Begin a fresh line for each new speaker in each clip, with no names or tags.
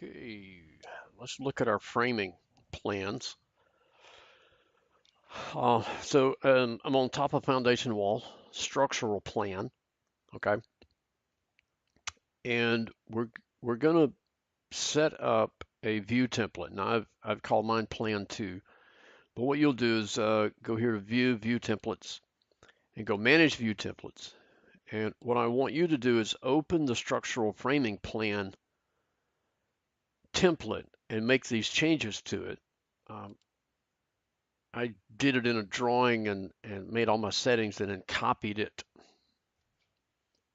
Okay, let's look at our framing plans. I'm on top of foundation wall, structural plan, okay? And we're gonna set up a view template. Now I've called mine plan 2, but what you'll do is go here to view templates and go manage view templates. And what I want you to do is open the structural framing plan template and make these changes to it. Um, I did it in a drawing and made all my settings and then copied it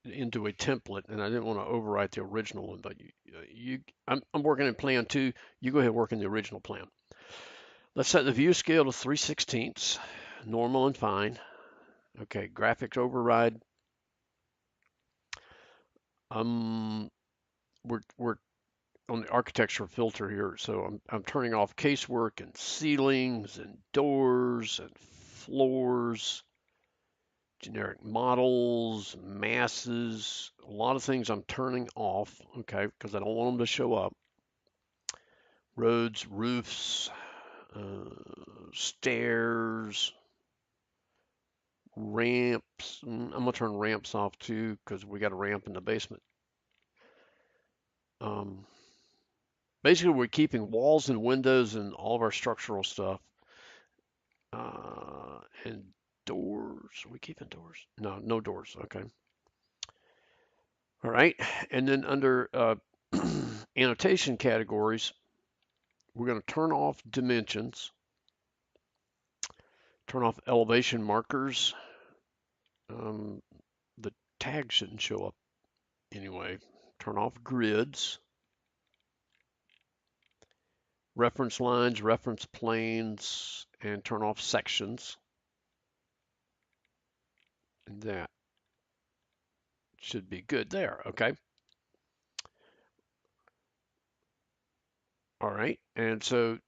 into a template, and I didn't want to overwrite the original one. But I'm working in plan 2. You go ahead and work in the original plan. Let's set the view scale to 3/16, normal and fine. Okay, graphics override. We're on the architecture filter here, so I'm turning off casework and ceilings and doors and floors, generic models, masses, a lot of things I'm turning off, okay, because I don't want them to show up. Roads, roofs, stairs, ramps. I'm gonna turn ramps off too because we got a ramp in the basement. Um, Basically, we're keeping walls and windows and all of our structural stuff. And doors. Are we keeping doors? No, no doors. Okay. All right. And then under annotation categories, we're going to turn off dimensions, turn off elevation markers. Um, the tag shouldn't show up anyway. Turn off grids, reference lines, reference planes, and turn off sections. And that should be good there. Okay. All right. And so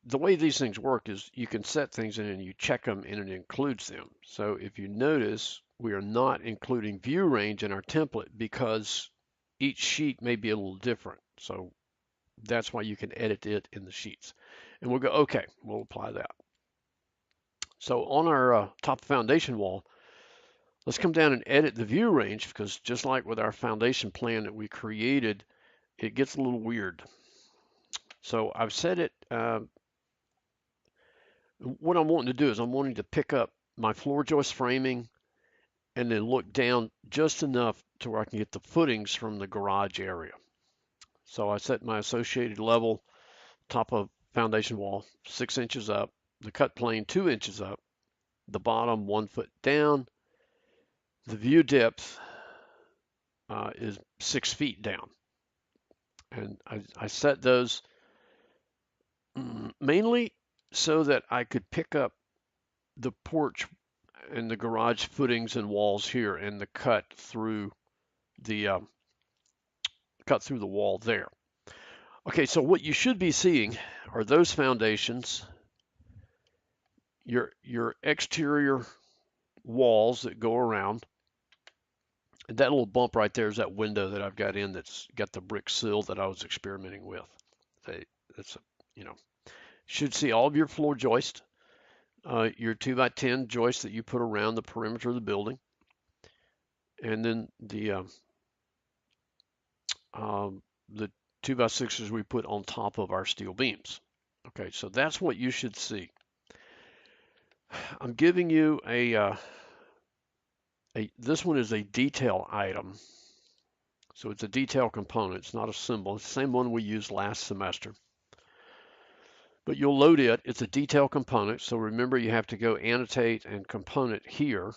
the way these things work is you can set things in and you check them and it includes them. So if you notice, we are not including view range in our template because each sheet may be a little different. So that's why you can edit it in the sheets. And we'll go, okay, we'll apply that. So on our top foundation wall, let's come down and edit the view range because just like with our foundation plan that we created, it gets a little weird. So I've set it, what I'm wanting to do is I'm wanting to pick up my floor joist framing and then look down just enough to where I can get the footings from the garage area. So I set my associated level, top of foundation wall, 6 inches up, the cut plane 2 inches up, the bottom 1 foot down, the view depth is 6 feet down. And I set those mainly so that I could pick up the porch and the garage footings and walls here and the the cut through the wall there. Okay, so what you should be seeing are those foundations, your exterior walls that go around. And that little bump right there is that window that I've got in that's got the brick sill that I was experimenting with. That's you know, should see all of your floor joist, your 2x10 joist that you put around the perimeter of the building, and then the 2x6s we put on top of our steel beams. Okay, so that's what you should see. I'm giving you this one is a detail item. So it's a detail component. It's not a symbol. It's the same one we used last semester. But you'll load it. It's a detail component. So remember, you have to go annotate and component here.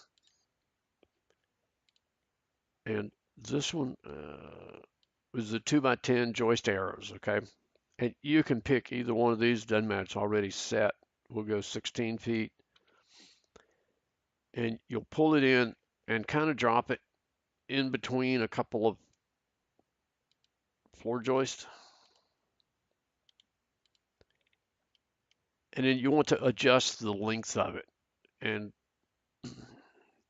And this one is the 2x10 joist arrows, okay? And you can pick either one of these. Doesn't matter. It's already set. We'll go 16 feet. And you'll pull it in and kind of drop it in between a couple of floor joists. And then you want to adjust the length of it. And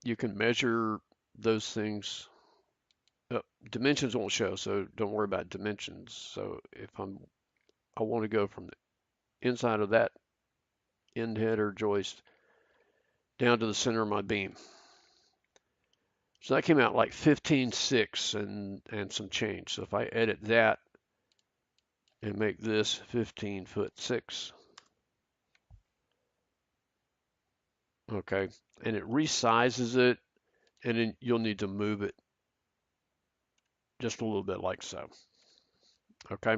you can measure those things. dimensions won't show, so don't worry about dimensions. So if I want to go from the inside of that end header joist down to the center of my beam. So that came out like 15.6 and some change. So if I edit that and make this 15'6", okay, and it resizes it, and then you'll need to move it just a little bit like so, okay?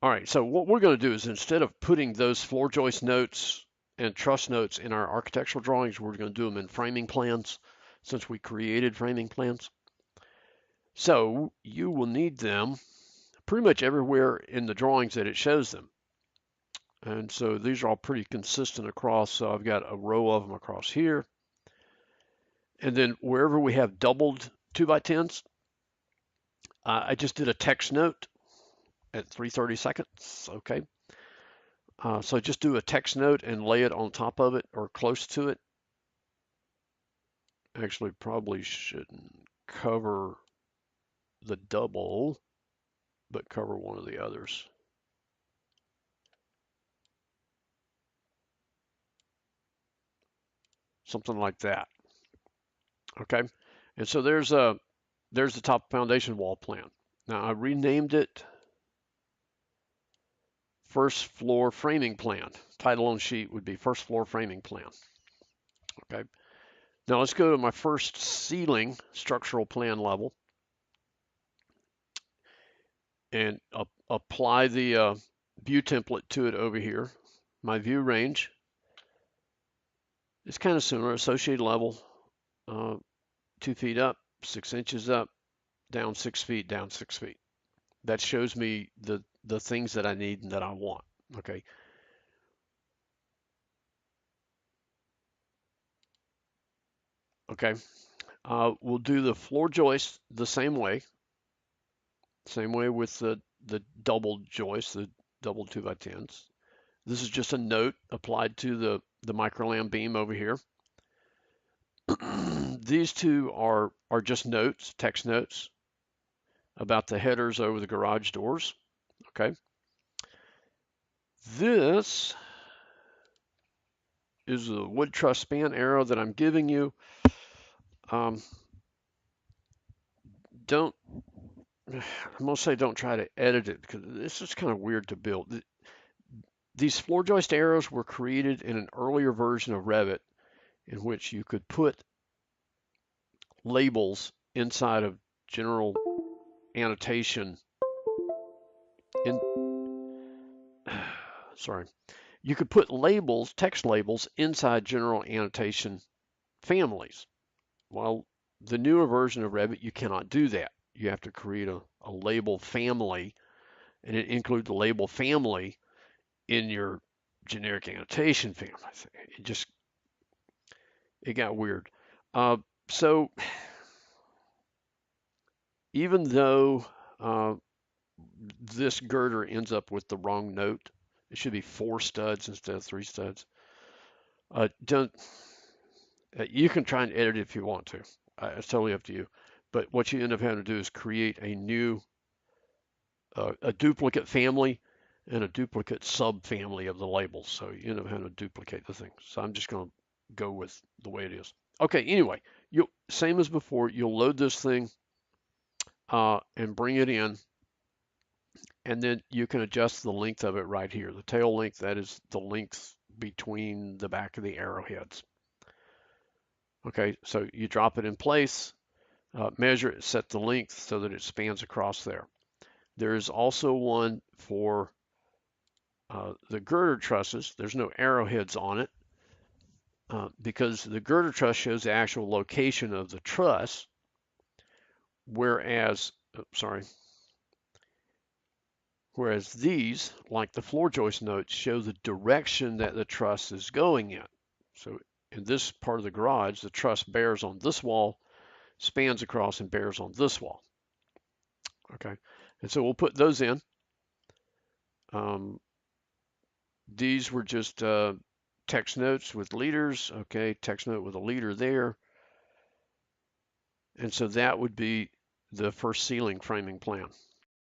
All right, so what we're going to do is instead of putting those floor joist notes and truss notes in our architectural drawings, we're going to do them in framing plans since we created framing plans. So you will need them pretty much everywhere in the drawings that it shows them. And so these are all pretty consistent across. So I've got a row of them across here. And then wherever we have doubled 2x10s, I just did a text note at 330 seconds. Okay. So just do a text note and lay it on top of it or close to it. Actually, probably shouldn't cover the double, but cover one of the others. Something like that. Okay. And so there's the top foundation wall plan. Now I renamed it first floor framing plan. Title on sheet would be first floor framing plan. Okay. Now let's go to my first ceiling structural plan level and apply the view template to it over here. My view range is kind of similar. Associated level, 2 feet up, 6 inches up, down 6 feet, down 6 feet. That shows me the things that I need and that I want. Okay. Okay. We'll do the floor joist the same way with the double joist, the double 2x10s. This is just a note applied to the microlam beam over here. These two are just notes, text notes about the headers over the garage doors. Okay. This is the wood truss span arrow that I'm giving you. Don't I'm gonna say don't try to edit it because this is kind of weird to build. These floor joist arrows were created in an earlier version of Revit in which you could put labels inside of general annotation in sorry. You could put labels, text labels inside general annotation families. Well, the newer version of Revit, you cannot do that. You have to create a label family and it include the label family in your generic annotation family. It got weird. So even though this girder ends up with the wrong note, it should be 4 studs instead of 3 studs. Don't You can try and edit it if you want to. It's totally up to you. But what you end up having to do is create a new a duplicate family and a duplicate subfamily of the labels. So you end up having to duplicate the thing. So I'm just going to go with the way it is. Okay, anyway, same as before, you'll load this thing and bring it in, and then you can adjust the length of it right here. The tail length, that is the length between the back of the arrowheads. Okay, so you drop it in place, measure it, set the length so that it spans across there. There is also one for the girder trusses. There's no arrowheads on it because the girder truss shows the actual location of the truss, whereas, whereas these, like the floor joist notes, show the direction that the truss is going in. So in this part of the garage, the truss bears on this wall, spans across and bears on this wall. Okay, and so we'll put those in. These were just text notes with leaders. Okay, text note with a leader there. And so that would be the first ceiling framing plan.